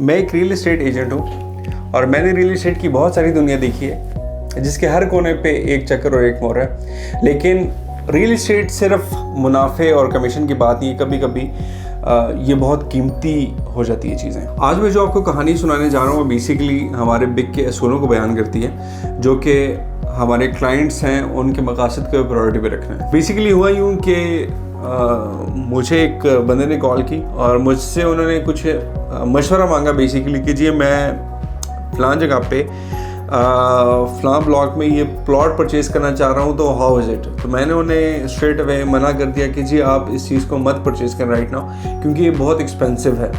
मैं एक real estate agent हूँ और मैंने रियल एस्टेट की बहुत सारी दुनिया देखी है, जिसके हर कोने पे एक चक्कर और एक मोड़ है। लेकिन रियल एस्टेट सिर्फ मुनाफे और कमीशन की बात नहीं है, कभी कभी ये बहुत कीमती हो जाती है चीज़ें। आज मैं जो आपको कहानी सुनाने जा रहा हूँ वो बेसिकली हमारे बिग के असूलों को बयान करती है, जो कि हमारे क्लाइंट्स हैं उनके मकासद को प्रायोरिटी पे रखना है। बेसिकली हुआ यूँ कि मुझे एक बंदे ने कॉल की और मुझसे उन्होंने कुछ मशवरा मांगा बेसिकली कि जी मैं फ़लाँ जगह पे फ़लाँ ब्लॉक में ये प्लॉट परचेज़ करना चाह रहा हूँ, तो हाउ इज़ इट। तो मैंने उन्हें स्ट्रेट अवे मना कर दिया कि जी आप इस चीज़ को मत परचेज़ करें राइट नाउ, क्योंकि ये बहुत एक्सपेंसिव है।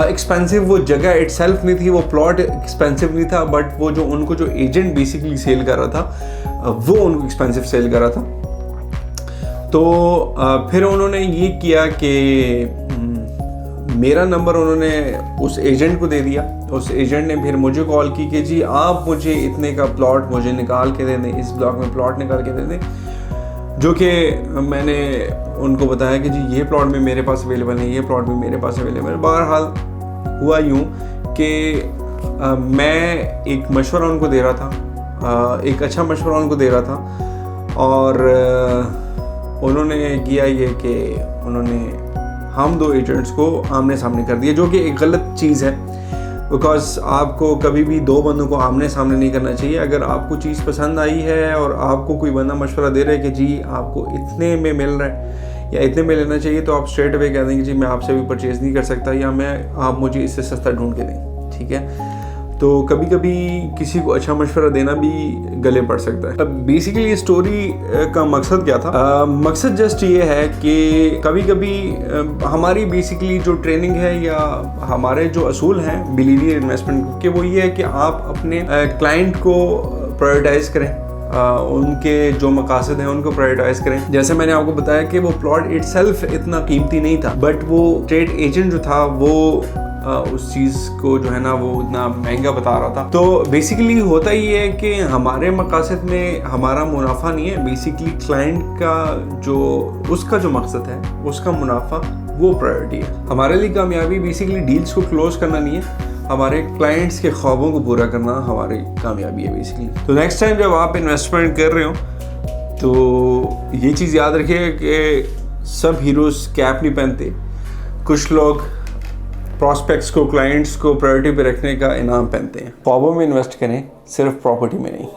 एक्सपेंसिव वो जगह इटसेल्फ नहीं थी, वो प्लॉट एक्सपेंसिव नहीं था, बट वो जो उनको जो एजेंट बेसिकली सेल कर रहा था वो उनको एक्सपेंसिव सेल कर रहा था। तो फिर उन्होंने ये किया कि मेरा नंबर उन्होंने उस एजेंट को दे दिया। उस एजेंट ने फिर मुझे कॉल की कि जी आप मुझे इतने का प्लॉट मुझे निकाल के दे दें, इस ब्लॉक में प्लॉट निकाल के दे दें। जो कि मैंने उनको बताया कि जी ये प्लॉट भी मेरे पास अवेलेबल है, ये प्लॉट भी मेरे पास अवेलेबल है। बहरहाल हुआ यूँ कि मैं एक मशवरा उनको दे रहा था, एक अच्छा मशवरा उनको दे रहा था, और उन्होंने किया ये कि उन्होंने हम दो एजेंट्स को आमने सामने कर दिया, जो कि एक गलत चीज़ है। बिकॉज आपको कभी भी दो बंदों को आमने सामने नहीं करना चाहिए। अगर आपको चीज़ पसंद आई है और आपको कोई बंदा मशवरा दे रहा है कि जी आपको इतने में मिल रहा है या इतने में लेना चाहिए, तो आप स्ट्रेट अवे कह देंगे जी मैं आपसे भी परचेज़ नहीं कर सकता, या आप मुझे इससे सस्ता ढूंढ के दें, ठीक है। तो कभी कभी किसी को अच्छा मशवरा देना भी गले पड़ सकता है। अब बेसिकली ये स्टोरी का मकसद क्या था? मकसद जस्ट ये है कि कभी कभी हमारी बेसिकली जो ट्रेनिंग है या हमारे जो असूल हैं बिलीनियर इन्वेस्टमेंट के, वो ये है कि आप अपने क्लाइंट को प्रायोरिटाइज करें, उनके जो मकासद हैं उनको प्रायोरिटाइज करें। जैसे मैंने आपको बताया कि वो प्लॉट इटसेल्फ इतना कीमती नहीं था, बट वो ट्रेड एजेंट जो था वो उस चीज़ को जो है ना वो इतना महंगा बता रहा था। तो बेसिकली होता ही है कि हमारे मकासद में हमारा मुनाफा नहीं है, बेसिकली क्लाइंट का जो उसका जो मकसद है उसका मुनाफा वो प्रायोरिटी है। हमारे लिए कामयाबी बेसिकली डील्स को क्लोज करना नहीं है, हमारे क्लाइंट्स के ख्वाबों को पूरा करना हमारी कामयाबी है बेसिकली। तो नेक्स्ट टाइम जब आप इन्वेस्टमेंट कर रहे हो तो ये चीज़ याद रखिए कि सब हीरोज़ कैप नहीं पहनते। कुछ लोग प्रॉस्पेक्ट्स को, क्लाइंट्स को प्रायोरिटी पे रखने का इनाम पहनते हैं। ख्वाबों में इन्वेस्ट करें, सिर्फ प्रॉपर्टी में नहीं।